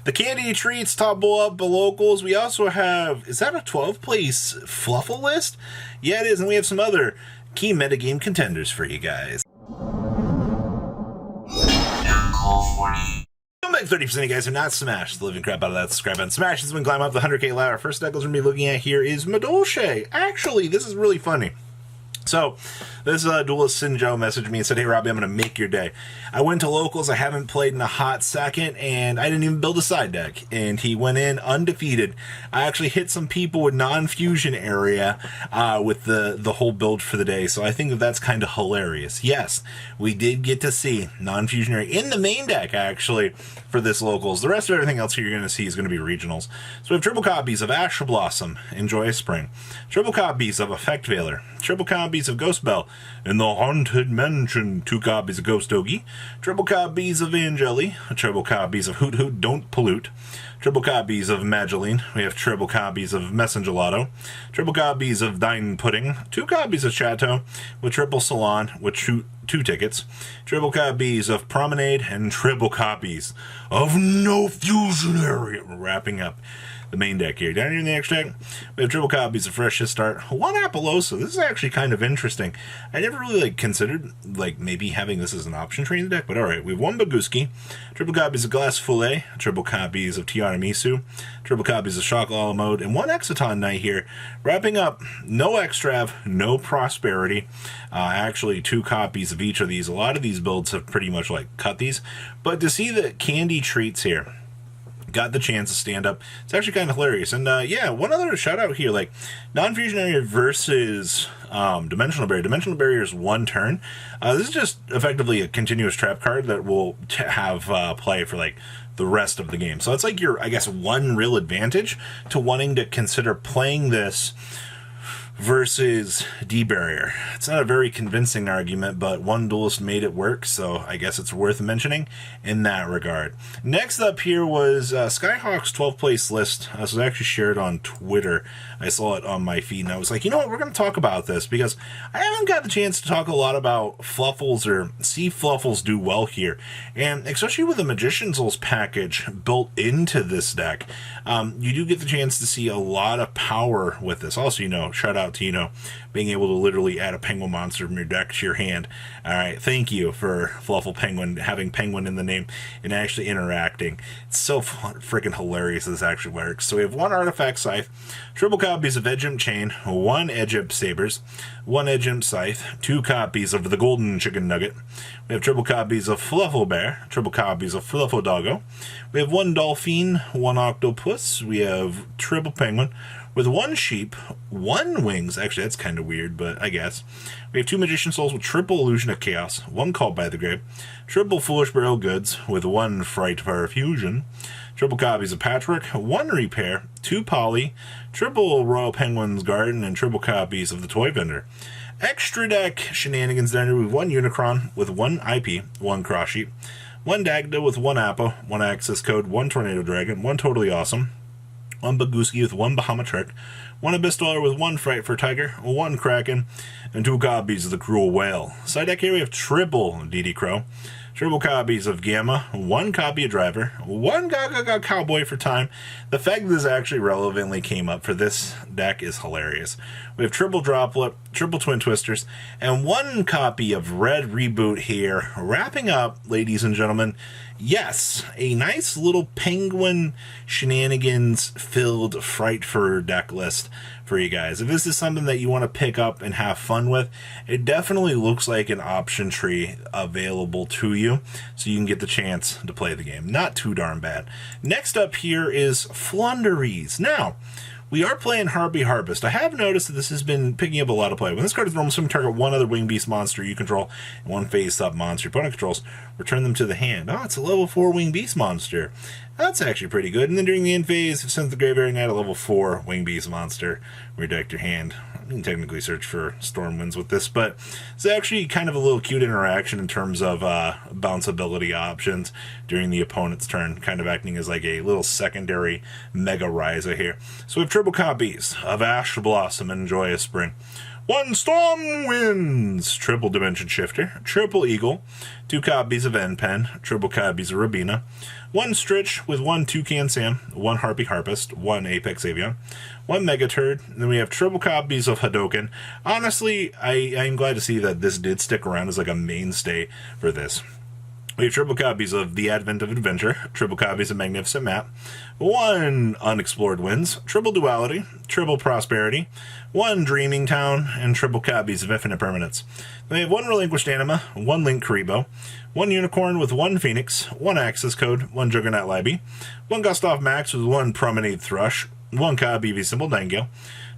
The Candy Treats topple up the locals. We also have, is that a 12-place Fluffal list? Yeah, it is, and we have some other key metagame contenders for you guys. Come back 30% of you guys have not smashed the living crap out of that subscribe button. Smash has been climbing up the 100k ladder. First deck we're going to be looking at here is Madolche. Actually, this is really funny. So, this duelist Sinjo messaged me and said, "Hey Robbie, I'm going to make your day." I went to locals, I haven't played in a hot second, and I didn't even build a side deck. And he went in undefeated. I actually hit some people with non-fusion area with the whole build for the day. So I think that that's kind of hilarious. Yes, we did get to see non-fusion area in the main deck, actually, for this locals. The rest of everything else here you're going to see is going to be regionals. So we have triple copies of Ash Blossom in Joyous Spring, triple copies of Effect Veiler, triple copies of Ghost Bell in the Haunted Mansion, 2 copies of Ghost Ogie, triple copies of Angeli, triple copies of Hoot Hoot Don't Pollute, triple copies of Mageline, we have triple copies of Messengelato, triple copies of Dine Pudding, 2 copies of Chateau, with triple Salon, with two tickets, triple copies of Promenade, and triple copies of No Fusion Area. We're wrapping up the main deck here. Down here in the extract, we have triple copies of Fresh Start, 1 Apollosa. This is actually kind of interesting. I never really considered maybe having this as an option tree in the deck, but alright. We have 1 Baguski, triple copies of Glass Filet, triple copies of ADMASSU, triple copies of Shock Lala Mode, and 1 Exciton Knight here. Wrapping up, no Extrav, no Prosperity. Actually, 2 copies of each of these. A lot of these builds have pretty much cut these, but to see the Candy Treats here, got the chance to stand up. It's actually kind of hilarious. And yeah, one other shout out here, non-fusion area versus dimensional barrier. Dimensional barrier is 1 turn. This is just effectively a continuous trap card that will have play for the rest of the game. So it's your, I guess, one real advantage to wanting to consider playing this versus D-Barrier. It's not a very convincing argument, but one duelist made it work, so I guess it's worth mentioning in that regard. Next up here was SKYHAWN's 12-place list. This was actually shared on Twitter. I saw it on my feed, and I was like, you know what, we're going to talk about this, because I haven't got the chance to talk a lot about Fluffals or see Fluffals do well here, and especially with the Magician's Souls package built into this deck, you do get the chance to see a lot of power with this. Also, shout out to, being able to literally add a penguin monster from your deck to your hand. Alright, thank you for Fluffal Penguin, having penguin in the name and actually interacting. It's so freaking hilarious this actually works. So we have 1 Artifact Scythe, triple copies of Edge Imp Chain, 1 Edge Imp Sabers, 1 Edge Imp Scythe, 2 copies of the Golden Chicken Nugget. We have triple copies of Fluffal Bear, triple copies of Fluffal Doggo. We have 1 Dolphin, 1 Octopus. We have triple Penguin with 1 Sheep, 1 Wings. Actually, that's kind of weird, but I guess. We have 2 Magician Souls with triple Illusion of Chaos, 1 Called by the Grave, triple Foolish Burial Goods with 1 Fright Fusion, triple copies of Patchwork, 1 Repair, 2 Poly, triple Royal Penguin's Garden, and triple copies of the Toy Vendor. Extra deck shenanigans down with 1 Unicron with 1 IP, 1 Cross Sheep, 1 Dagda with 1 Appa, 1 Access Code, 1 Tornado Dragon, 1 Totally Awesome, 1 Baguski with 1 Bahama Trick, 1 Abyss Dweller with 1 Fright for Tiger, 1 Kraken, and 2 copies of the Cruel Whale. Side deck here we have triple DD Crow, triple copies of Gamma, 1 copy of Driver, 1 Gaga Cowboy for Time. The fact that this actually relevantly came up for this deck is hilarious. We have triple Droplet, triple Twin Twisters, and 1 copy of Red Reboot here. Wrapping up, ladies and gentlemen, yes, a nice little penguin shenanigans filled Fright for deck list for you guys. If this is something that you want to pick up and have fun with, it definitely looks like an option tree available to you, so you can get the chance to play the game. Not too darn bad. Next up here is Flunderies. Now, we are playing Harpy Harvest. I have noticed that this has been picking up a lot of play. When this card is normal, summon target 1 other Winged Beast monster you control and 1 face-up monster your opponent controls. Return them to the hand. Oh, it's a level 4 Winged Beast monster. That's actually pretty good. And then during the end phase, send the graveyard and add a level 4 Winged Beast monster. Redirect your hand. You can technically search for Stormwinds with this, but it's actually kind of a little cute interaction in terms of bounceability options during the opponent's turn, kind of acting as a little secondary Mega Ryza here. So we have triple copies of Ash Blossom and Joyous Spring, 1 Storm Winds, triple Dimension Shifter, triple Eagle, 2 copies of End Pen, triple copies of Rabina, 1 Stritch with 1 Toucan Sam, 1 Harpy Harpist, 1 Apex Avian, 1 Megaturd, and then we have triple copies of Hadoken. Honestly, I'm glad to see that this did stick around as like a mainstay for this. We have triple copies of The Advent of Adventure, triple copies of Magnificent Map, 1 Unexplored Winds, triple Duality, triple Prosperity, 1 Dreaming Town, and triple copies of Infinite Permanence. We have 1 Relinquished Anima, 1 Link Karibo, 1 Unicorn with 1 Phoenix, 1 Access Code, 1 Juggernaut Libby, 1 Gustav Max with 1 Promenade Thrush, 1 copy of Simple Nightingale,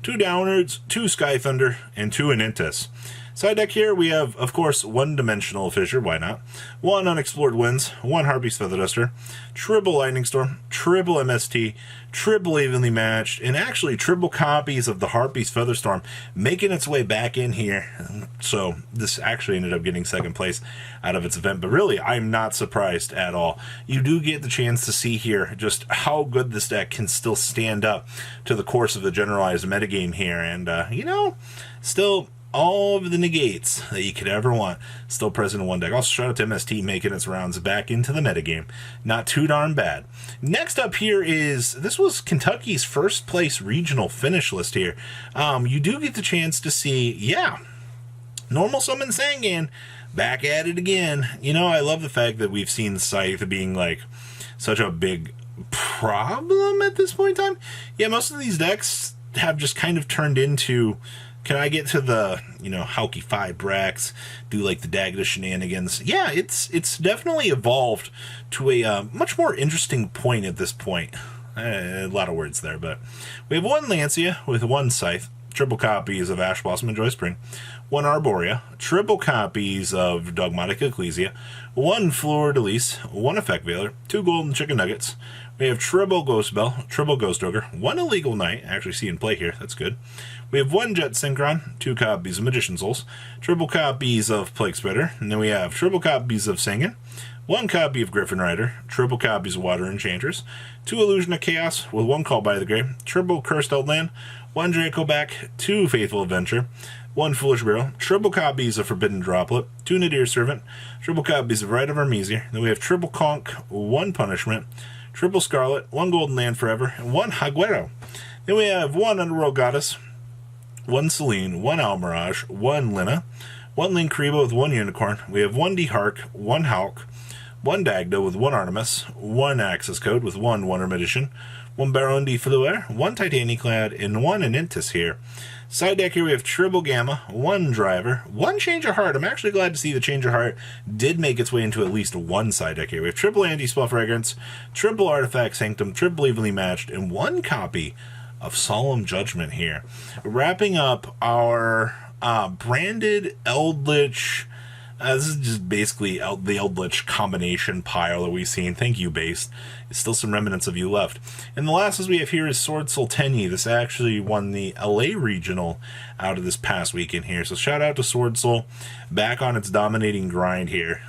2 Downwards, 2 Sky Thunder, and 2 Anintis. Side deck here, we have, of course, 1 Dimensional Fissure, why not? 1 Unexplored Winds, 1 Harpy's Feather Duster, triple Lightning Storm, triple MST, triple Evenly Matched, and actually triple copies of the Harpy's Feather Storm making its way back in here. So this actually ended up getting second place out of its event, but really, I'm not surprised at all. You do get the chance to see here just how good this deck can still stand up to the course of the generalized metagame here, and, still all of the negates that you could ever want still present in one deck. Also, shout out to MST making its rounds back into the metagame. Not too darn bad. Next up here this was Kentucky's first place regional finish list here. You do get the chance to see, Normal Summon Sangan back at it again. I love the fact that we've seen Scythe being like such a big problem at this point in time. Yeah, most of these decks have just kind of turned into, can I get to the, Hauki 5 Brax, do like the Dagda shenanigans? Yeah, it's definitely evolved to a much more interesting point at this point. A lot of words there, but we have 1 Lancia with 1 Scythe, triple copies of Ash Blossom and Joy Spring, 1 Arborea, triple copies of Dogmatic Ecclesia, 1 Fleur de Lis, 1 Effect Veiler, 2 Golden Chicken Nuggets. We have triple Ghost Bell, triple Ghost Ogre, 1 Illegal Knight, actually see in play here, that's good. We have 1 Jet Synchron, 2 copies of Magician Souls, triple copies of Plague Spreader, and then we have triple copies of Sangan, 1 copy of Griffin Rider, triple copies of Water Enchanters, 2 Illusion of Chaos with 1 Called by the Grave, triple Cursed Outland, 1 Draco Back, 2 Faithful Adventure, 1 Foolish Barrel, triple copies of Forbidden Droplet, 2 Nadir Servant, triple copies of Rite of Armisia, then we have triple Conch, 1 Punishment, triple Scarlet, 1 Golden Land Forever, and 1 Haguero. Then we have 1 Underworld Goddess, 1 Celine, 1 Almirage, 1 Lina, 1 Link Karibo with 1 Unicorn. We have 1 D-Hark, 1 Hulk, 1 Dagda with 1 Artemis, 1 Access Code with 1 Wonder Magician, 1 Baron de Fleur, 1 Titaniaclad, and 1 Anintis here. Side deck here we have triple Gamma, 1 Driver, 1 Change of Heart. I'm actually glad to see the Change of Heart did make its way into at least 1 side deck here. We have triple Anti-Spell Fragrance, triple Artifact Sanctum, triple Evenly Matched, and 1 copy of Solemn Judgment here. Wrapping up our branded Eldlich. This is just basically the Eldlich combination pile that we've seen. Thank you, Base. There's still some remnants of you left. And the last as we have here is Sword Soul Tenyi. This actually won the LA Regional out of this past weekend here. So shout out to Sword Soul. Back on its dominating grind here.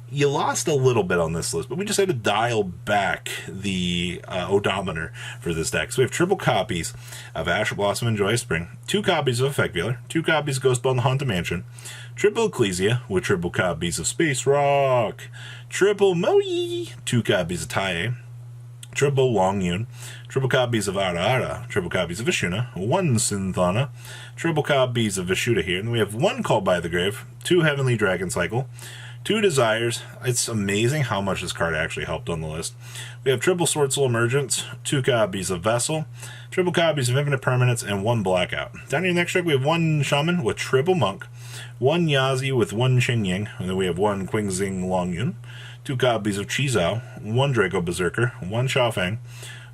You lost a little bit on this list, but we just had to dial back the odometer for this deck. So we have triple copies of Ash Blossom and Joy Spring, 2 copies of Effect Veiler, 2 copies of Ghost Bell and the Haunted Mansion, triple Ecclesia with triple copies of Space Rock, triple Moe, 2 copies of Tai, triple Long Yun, triple copies of Ara Ara, triple copies of Vishuna, 1 Synthana, triple copies of Vishuddha here, and we have 1 Called by the Grave, 2 Heavenly Dragon Cycle, 2 Desires. It's amazing how much this card actually helped on the list. We have triple Sword Soul Emergence, 2 copies of Vessel, triple copies of Infinite Permanence, and 1 Blackout. Down here next deck we have 1 Shaman with triple Monk, 1 Yazi with 1 Xingying, and then we have 1 Qingxing Longyun, 2 copies of Chizao, 1 Draco Berserker, 1 Xiaofeng,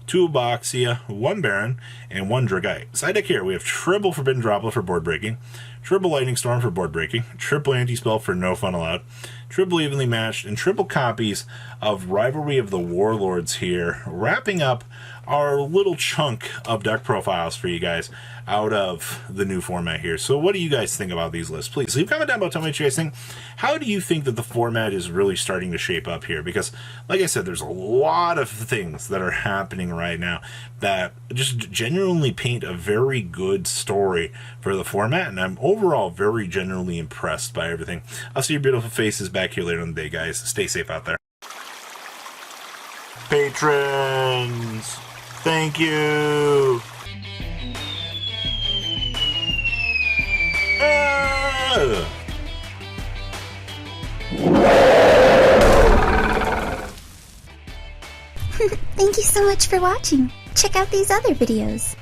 2 Boxia, 1 Baron, and 1 Dragite. Side deck here we have triple Forbidden Droplet for board breaking, triple lightning storm for board breaking, triple anti-spell for no fun allowed, triple evenly matched, and triple copies of Rivalry of the Warlords here, wrapping up our little chunk of deck profiles for you guys out of the new format here. So what do you guys think about these lists? Please leave a comment down below, tell me what you guys think. How do you think that the format is really starting to shape up here? Because, like I said, there's a lot of things that are happening right now that just genuinely paint a very good story for the format, and I'm overall very genuinely impressed by everything. I'll see your beautiful faces back here later in the day, guys. Stay safe out there. Patrons, thank you. Thank you so much for watching. Check out these other videos.